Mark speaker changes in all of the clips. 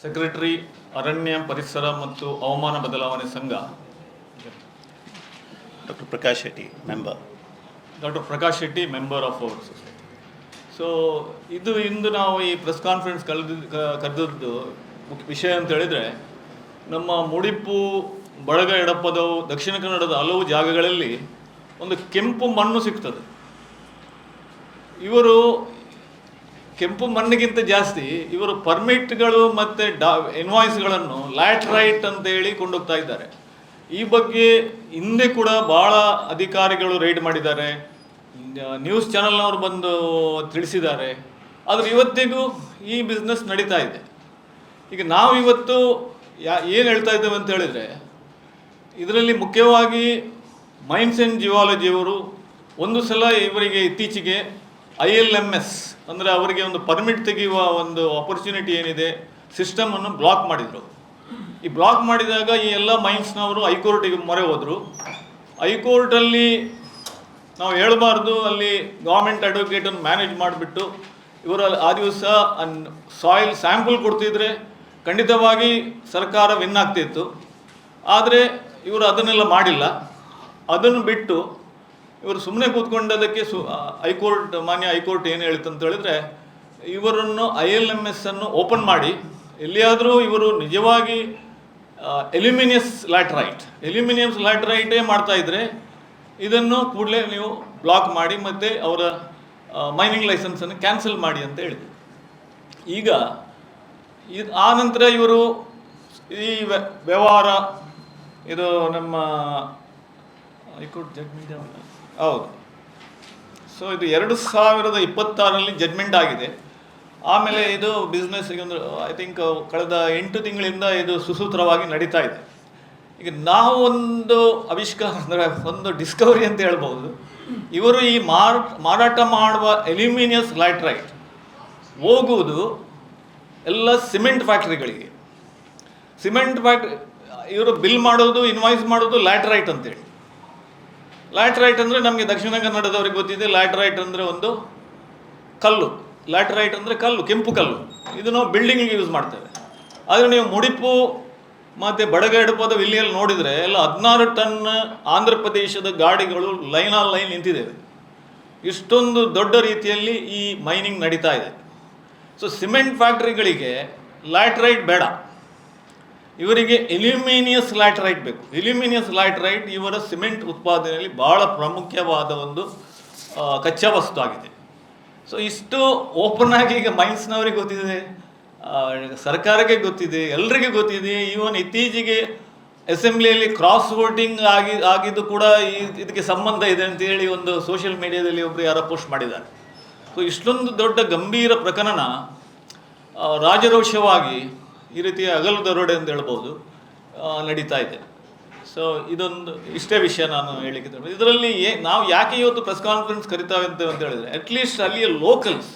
Speaker 1: Secretary ಅರಣ್ಯ ಪರಿಸರ ಮತ್ತು ಹವಾಮಾನ ಬದಲಾವಣೆ ಸಂಘ.
Speaker 2: Doctor Prakash Shetty, member.
Speaker 1: Doctor Prakash Shetty, member of our society. So ಇಂದು ನಾವು ಈ ಪ್ರೆಸ್ ಕಾನ್ಫರೆನ್ಸ್ ಕರೆದದ್ದು ವಿಷಯ ಅಂತ ಹೇಳಿದರೆ, ನಮ್ಮ ಮುಡಿಪು, ಬಳಗ, ಎಡಪದವು, ದಕ್ಷಿಣ ಕನ್ನಡದ ಹಲವು ಜಾಗಗಳಲ್ಲಿ ಒಂದು ಕೆಂಪು ಮಣ್ಣು ಸಿಗ್ತದೆ. ಇವರು ಕೆಂಪು ಮಣ್ಣಿಗಿಂತ ಜಾಸ್ತಿ ಇವರು ಪರ್ಮಿಟ್ಗಳು ಮತ್ತು ಇನ್ವಾಯ್ಸ್ಗಳನ್ನು ಲ್ಯಾಟ್ರೈಟ್ ಅಂತೇಳಿ ಕೊಂಡೋಗ್ತಾ ಇದ್ದಾರೆ. ಈ ಬಗ್ಗೆ ಹಿಂದೆ ಕೂಡ ಭಾಳ ಅಧಿಕಾರಿಗಳು ರೈಡ್ ಮಾಡಿದ್ದಾರೆ, ನ್ಯೂಸ್ ಚಾನಲ್ನವರು ಬಂದು ತಿಳಿಸಿದ್ದಾರೆ. ಆದರೆ ಇವತ್ತಿಗೂ ಈ ಬಿಸ್ನೆಸ್ ನಡೀತಾ ಇದೆ. ಈಗ ನಾವು ಇವತ್ತು ಏನು ಹೇಳ್ತಾ ಇದ್ದೇವೆ ಅಂತ ಹೇಳಿದರೆ, ಇದರಲ್ಲಿ ಮುಖ್ಯವಾಗಿ ಮೈನ್ಸ್ ಆ್ಯಂಡ್ ಜಿಯಾಲಜಿಯವರು ಒಂದು ಸಲ ಇವರಿಗೆ ಇತ್ತೀಚೆಗೆ ILMS ಅಂದರೆ ಅವರಿಗೆ ಒಂದು ಪರ್ಮಿಟ್ ತೆಗೆಯುವ ಒಂದು ಆಪರ್ಚುನಿಟಿ ಏನಿದೆ ಸಿಸ್ಟಮನ್ನು ಬ್ಲಾಕ್ ಮಾಡಿದರು. ಈ ಬ್ಲಾಕ್ ಮಾಡಿದಾಗ ಈ ಎಲ್ಲ ಮೈನ್ಸ್ನವರು ಹೈಕೋರ್ಟಿಗೆ ಮೊರೆ ಹೋದರು. ಹೈಕೋರ್ಟಲ್ಲಿ ನಾವು ಹೇಳಬಾರ್ದು, ಅಲ್ಲಿ ಗೌರ್ಮೆಂಟ್ ಅಡ್ವೊಕೇಟನ್ನು ಮ್ಯಾನೇಜ್ ಮಾಡಿಬಿಟ್ಟು ಇವರು ಆ ದಿವಸ ಸಾಯಿಲ್ ಸ್ಯಾಂಪಲ್ ಕೊಡ್ತಿದ್ರೆ ಖಂಡಿತವಾಗಿ ಸರ್ಕಾರ ವಿನ್ ಆಗ್ತಿತ್ತು. ಆದರೆ ಇವರು ಅದನ್ನೆಲ್ಲ ಮಾಡಿಲ್ಲ. ಅದನ್ನು ಬಿಟ್ಟು ಇವರು ಸುಮ್ಮನೆ ಕೂತ್ಕೊಂಡದಕ್ಕೆ ಮಾನ್ಯ ಹೈಕೋರ್ಟ್ ಏನು ಹೇಳಿತು ಅಂತ ಹೇಳಿದ್ರೆ, ಇವರನ್ನು ILMS ಅನ್ನು ಓಪನ್ ಮಾಡಿ ಎಲ್ಲಿಯಾದರೂ ಇವರು ನಿಜವಾಗಿ ಎಲ್ಯೂಮಿನಿಯಸ್ ಲ್ಯಾಟ್ರೈಟೇ ಮಾಡ್ತಾಯಿದ್ರೆ ಇದನ್ನು ಕೂಡಲೇ ನೀವು ಬ್ಲಾಕ್ ಮಾಡಿ ಮತ್ತು ಅವರ ಮೈನಿಂಗ್ ಲೈಸೆನ್ಸನ್ನು ಕ್ಯಾನ್ಸಲ್ ಮಾಡಿ ಅಂತ ಹೇಳಿದರು. ಈಗ ಆ ನಂತರ ಇವರು ಈ ವ್ಯವಹಾರ ಇದು ನಮ್ಮ ಹೈಕೋರ್ಟ್ ಜಡ್ಮೆಂಟ್ ಹೌದು. ಸೊ ಇದು 2026ರಲ್ಲಿ ಜಡ್ಮೆಂಟ್ ಆಗಿದೆ. ಆಮೇಲೆ ಇದು ಬಿಸ್ನೆಸ್ಗೆ ಒಂದು ಐ ಥಿಂಕ್ ಕಳೆದ 8 ತಿಂಗಳಿಂದ ಇದು ಸುಸೂತ್ರವಾಗಿ ನಡೀತಾ ಇದೆ. ಈಗ ನಾವು ಒಂದು ಆವಿಷ್ಕಾರ ಅಂದರೆ ಒಂದು ಡಿಸ್ಕವರಿ ಅಂತ ಹೇಳ್ಬೋದು. ಇವರು ಈ ಮಾರಾಟ ಮಾಡುವ ಅಲ್ಯೂಮಿನಿಯಸ್ ಲ್ಯಾಟ್ರೈಟ್ ಹೋಗುವುದು ಎಲ್ಲ ಸಿಮೆಂಟ್ ಫ್ಯಾಕ್ಟ್ರಿಗಳಿಗೆ. ಇವರು ಬಿಲ್ ಮಾಡೋದು, ಇನ್ವಾಯ್ಸ್ ಮಾಡೋದು ಲ್ಯಾಟ್ರೈಟ್ ಅಂತೇಳಿ. ಲ್ಯಾಟ್ರೈಟ್ ಅಂದರೆ ನಮಗೆ ದಕ್ಷಿಣ ಕನ್ನಡದವ್ರಿಗೆ ಗೊತ್ತಿದೆ. ಲ್ಯಾಟ್ರೈಟ್ ಅಂದರೆ ಒಂದು ಕಲ್ಲು. ಲ್ಯಾಟ್ರೈಟ್ ಅಂದರೆ ಕಲ್ಲು, ಕೆಂಪು ಕಲ್ಲು. ಇದು ನಾವು ಬಿಲ್ಡಿಂಗಿಗೆ ಯೂಸ್ ಮಾಡ್ತೇವೆ. ಆದರೆ ನೀವು ಮುಡಿಪು ಮತ್ತು ಬಡಗ, ಎಡಪದ ವಿಲ್ಲಿಯಲ್ಲಿ ನೋಡಿದರೆ ಎಲ್ಲ 16 ಟನ್ ಆಂಧ್ರ ಪ್ರದೇಶದ ಗಾಡಿಗಳು ಲೈನ್ ನಿಂತಿದ್ದೇವೆ. ಇಷ್ಟೊಂದು ದೊಡ್ಡ ರೀತಿಯಲ್ಲಿ ಈ ಮೈನಿಂಗ್ ನಡೀತಾ ಇದೆ. ಸೊ ಸಿಮೆಂಟ್ ಫ್ಯಾಕ್ಟ್ರಿಗಳಿಗೆ ಲ್ಯಾಟ್ರೈಟ್ ಬೇಡ, ಇವರಿಗೆ ಅಲ್ಯೂಮಿನಿಯಸ್ ಲ್ಯಾಟ್ರೈಟ್ ಬೇಕು. ಅಲ್ಯೂಮಿನಿಯಸ್ ಲ್ಯಾಟ್ರೈಟ್ ಇವರ ಸಿಮೆಂಟ್ ಉತ್ಪಾದನೆಯಲ್ಲಿ ಭಾಳ ಪ್ರಾಮುಖ್ಯವಾದ ಒಂದು ಕಚ್ಚಾ ವಸ್ತು ಆಗಿದೆ. ಸೊ ಇಷ್ಟು ಓಪನ್ ಆಗಿ ಈಗ ಮೈನ್ಸ್ನವರಿಗೆ ಗೊತ್ತಿದೆ, ಸರ್ಕಾರಕ್ಕೆ ಗೊತ್ತಿದೆ, ಎಲ್ಲರಿಗೂ ಗೊತ್ತಿದೆ. ಈವನ್ ಇತ್ತೀಚೆಗೆ ಅಸೆಂಬ್ಲಿಯಲ್ಲಿ ಕ್ರಾಸ್ ವೋಟಿಂಗ್ ಆಗಿದ್ದು ಕೂಡ ಇದಕ್ಕೆ ಸಂಬಂಧ ಇದೆ ಅಂತೇಳಿ ಒಂದು ಸೋಷಿಯಲ್ ಮೀಡಿಯಾದಲ್ಲಿ ಒಬ್ಬರು ಯಾರೋ ಪೋಸ್ಟ್ ಮಾಡಿದ್ದಾರೆ. ಸೊ ಇಷ್ಟೊಂದು ದೊಡ್ಡ ಗಂಭೀರ ಪ್ರಕರಣ ರಾಜರೋಷವಾಗಿ ಈ ರೀತಿಯ ಹಗಲು ದರೋಡೆ ಅಂತ ಹೇಳ್ಬೋದು ನಡೀತಾ ಇದೆ. ಸೊ ಇಷ್ಟೇ ವಿಷಯ ನಾನು ಹೇಳಿಕ್ಕೆ. ಇದರಲ್ಲಿ ನಾವು ಯಾಕೆ ಇವತ್ತು ಪ್ರೆಸ್ ಕಾನ್ಫರೆನ್ಸ್ ಕರಿತಾವೆ ಅಂತ ಹೇಳಿದರೆ, ಅಟ್ಲೀಸ್ಟ್ ಅಲ್ಲಿಯ ಲೋಕಲ್ಸ್,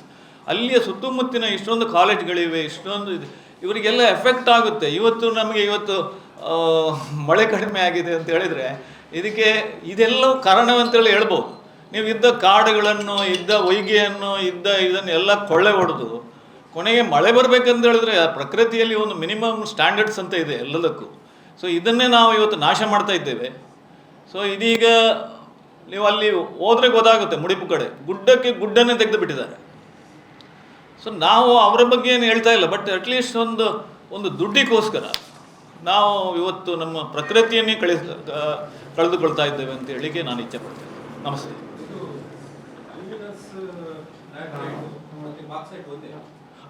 Speaker 1: ಅಲ್ಲಿಯ ಸುತ್ತಮುತ್ತಿನ ಇಷ್ಟೊಂದು ಕಾಲೇಜ್ಗಳಿವೆ, ಇಷ್ಟೊಂದು ಇವರಿಗೆಲ್ಲ ಎಫೆಕ್ಟ್ ಆಗುತ್ತೆ. ಇವತ್ತು ಮಳೆ ಕಡಿಮೆ ಆಗಿದೆ ಅಂತ ಹೇಳಿದರೆ ಇದೆಲ್ಲವೂ ಕಾರಣವಂತೇಳಿ ಹೇಳ್ಬೋದು. ನೀವು ಇದ್ದ ಕಾಡುಗಳನ್ನು, ಇದ್ದ ಹೊಯ್ಗೆಯನ್ನು, ಇದನ್ನೆಲ್ಲ ಕೊಳ್ಳೆ ಹೊಡೆದು ಕೊನೆಗೆ ಮಳೆ ಬರಬೇಕಂತ ಹೇಳಿದ್ರೆ ಪ್ರಕೃತಿಯಲ್ಲಿ ಒಂದು ಮಿನಿಮಮ್ ಸ್ಟ್ಯಾಂಡರ್ಡ್ಸ್ ಅಂತ ಇದೆ ಎಲ್ಲದಕ್ಕೂ. ಸೊ ಇದನ್ನೇ ನಾವು ಇವತ್ತು ನಾಶ ಮಾಡ್ತಾ ಇದ್ದೇವೆ. ಸೊ ಇದೀಗ ನೀವು ಅಲ್ಲಿ ಹೋದರೆ ಗೊತ್ತಾಗುತ್ತೆ, ಮುಡಿಪು ಕಡೆ ಗುಡ್ಡನ್ನೇ ತೆಗೆದು ಬಿಟ್ಟಿದ್ದಾರೆ. ಸೊ ನಾವು ಅವರ ಬಗ್ಗೆ ಏನು ಹೇಳ್ತಾ ಇಲ್ಲ, ಬಟ್ ಅಟ್ಲೀಸ್ಟ್ ಒಂದು ದುಡ್ಡಿಗೋಸ್ಕರ ನಾವು ಇವತ್ತು ನಮ್ಮ ಪ್ರಕೃತಿಯನ್ನೇ ಕಳೆದುಕೊಳ್ತಾ ಇದ್ದೇವೆ ಅಂತ ಹೇಳಿಕೆ ನಾನು ಇಚ್ಛೆ ಪಡ್ತೇನೆ. ನಮಸ್ತೆ.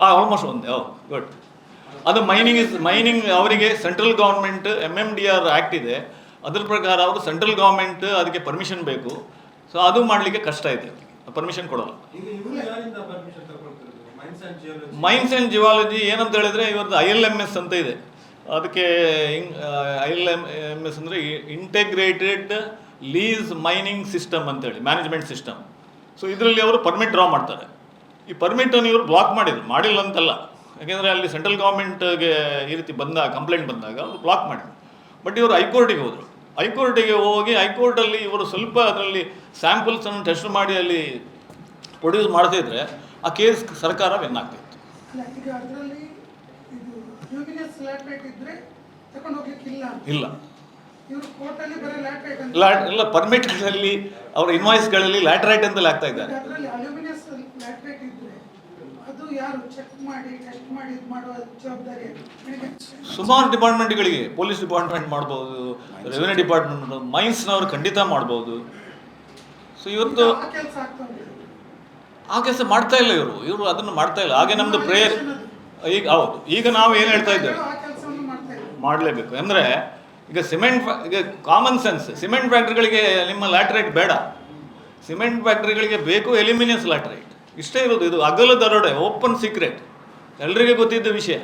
Speaker 1: ಆಲ್ಮೋಸ್ಟ್ ಒಂದೇ. ಗುಡ್. ಅದು ಮೈನಿಂಗ್ ಅವರಿಗೆ ಸೆಂಟ್ರಲ್ ಗೌರ್ಮೆಂಟ್ MMDR ಆ್ಯಕ್ಟ್ ಇದೆ. ಅದ್ರ ಪ್ರಕಾರ ಅವರು ಸೆಂಟ್ರಲ್ ಗೌರ್ಮೆಂಟ್ ಅದಕ್ಕೆ ಪರ್ಮಿಷನ್ ಬೇಕು. ಸೊ ಅದು ಮಾಡಲಿಕ್ಕೆ ಕಷ್ಟ ಇದೆ, ಪರ್ಮಿಷನ್ ಕೊಡೋಲ್ಲ. ಮೈನ್ಸ್ ಆ್ಯಂಡ್ ಜಿಯಾಲಜಿ ಏನಂತ ಹೇಳಿದ್ರೆ ಇವ್ರದ್ದು ILMS ಅಂತ ಇದೆ. ಅದಕ್ಕೆ ILMS ಅಂದರೆ ಇಂಟೆಗ್ರೇಟೆಡ್ ಲೀಸ್ ಮೈನಿಂಗ್ ಸಿಸ್ಟಮ್ ಅಂತೇಳಿ, ಮ್ಯಾನೇಜ್ಮೆಂಟ್ ಸಿಸ್ಟಮ್. ಸೊ ಇದರಲ್ಲಿ ಅವರು ಪರ್ಮಿಟ್ ಡ್ರಾ ಮಾಡ್ತಾರೆ. ಈ ಪರ್ಮಿಟನ್ನು ಇವರು ಬ್ಲಾಕ್ ಮಾಡಿಲ್ಲ ಅಂತಲ್ಲ, ಯಾಕೆಂದರೆ ಅಲ್ಲಿ ಸೆಂಟ್ರಲ್ ಗೌರ್ಮೆಂಟ್ಗೆ ಈ ರೀತಿ ಕಂಪ್ಲೇಂಟ್ ಬಂದಾಗ ಅವರು ಬ್ಲಾಕ್ ಮಾಡಿದ್ರು. ಬಟ್ ಇವರು ಹೈಕೋರ್ಟಿಗೆ ಹೋದರು. ಹೈಕೋರ್ಟಲ್ಲಿ ಇವರು ಸ್ವಲ್ಪ ಅದರಲ್ಲಿ ಸ್ಯಾಂಪಲ್ಸನ್ನು ಟೆಸ್ಟ್ ಮಾಡಿ ಅಲ್ಲಿ ಪ್ರೊಡ್ಯೂಸ್ ಮಾಡ್ತಿದ್ರೆ ಆ ಕೇಸ್ ಸರ್ಕಾರ ವಿನ್ ಆಗ್ತಿತ್ತು.
Speaker 3: ಲ್ಯಾಟ್ರೈಟ್ ಇದ್ರೆ ತಗೊಂಡು ಹೋಗ್ಲಿಕ್ಕಿಲ್ಲ
Speaker 1: ಇಲ್ಲ.
Speaker 3: ಇವರು ಕೋರ್ಟಲ್ಲಿ ಬರೀ ಲ್ಯಾಟ್ರೈಟ್ ಅಂತ
Speaker 1: ಇಲ್ಲ, ಪರ್ಮಿಟ್ಗಳಲ್ಲಿ ಅವ್ರ ಇನ್ವಾಯ್ಸ್ಗಳಲ್ಲಿ ಲ್ಯಾಟ್ರೈಟ್ ಅಂತಲೇ ಆಗ್ತಾ ಇದ್ದಾರೆ.
Speaker 3: ಅದರಲ್ಲಿ ಅಲ್ಯೂಮಿನಿಯಸ್ ಲ್ಯಾಟ್ರೈಟ್ ಇದ್ರೆ ಅದು ಯಾರು ಚೆಕ್ ಮಾಡಿ ಟೆಸ್ಟ್ ಮಾಡಿ ಇದು ಮಾಡುವ ಜವಾಬ್ದಾರಿ
Speaker 1: ಸುಮಾರು ಡಿಪಾರ್ಟ್ಮೆಂಟ್ಗಳಿಗೆ, ಪೊಲೀಸ್ ಡಿಪಾರ್ಟ್ಮೆಂಟ್ ಮಾಡ್ಬೋದು, ರೆವಿನ್ಯೂ ಡಿಪಾರ್ಟ್ಮೆಂಟ್, ಮೈನ್ಸ್ನವರು ಖಂಡಿತ ಮಾಡ್ಬೋದು. ಸೊ ಇವತ್ತು
Speaker 3: ಆ ಕೆಲಸ ಆಗ್ತಾ ಉಂಟು.
Speaker 1: ಆ ಕೆಲಸ ಮಾಡ್ತಾ ಇಲ್ಲ ಇವರು ಅದನ್ನು ಮಾಡ್ತಾ ಇಲ್ಲ. ಹಾಗೆ ನಮ್ಮದು ಪ್ರೇಯರ್ ಈಗ ಹೌದು, ಈಗ ನಾವು ಏನು ಹೇಳ್ತಾ ಇದ್ದೇವೆ,
Speaker 3: ಆ ಕೆಲಸವನ್ನು ಮಾಡ್ತಾ ಇಲ್ಲ.
Speaker 1: ಮಾಡಲೇಬೇಕು. ಅಂದರೆ ಈಗ ಈಗ ಕಾಮನ್ ಸೆನ್ಸ್, ಸಿಮೆಂಟ್ ಫ್ಯಾಕ್ಟ್ರಿಗಳಿಗೆ ನಿಮ್ಮ ಲ್ಯಾಟ್ರೈಟ್ ಬೇಡ, ಸಿಮೆಂಟ್ ಫ್ಯಾಕ್ಟ್ರಿಗಳಿಗೆ ಬೇಕು ಎಲ್ಯೂಮಿನಿಯಸ್ ಲ್ಯಾಟ್ರೈಟ್. ಇಷ್ಟೇ ಇರೋದು. ಇದು ಅಗಲ ದರೋಡೆ, ಓಪನ್ ಸೀಕ್ರೆಟ್, ಎಲ್ರಿಗೂ ಗೊತ್ತಿದ್ದ ವಿಷಯ.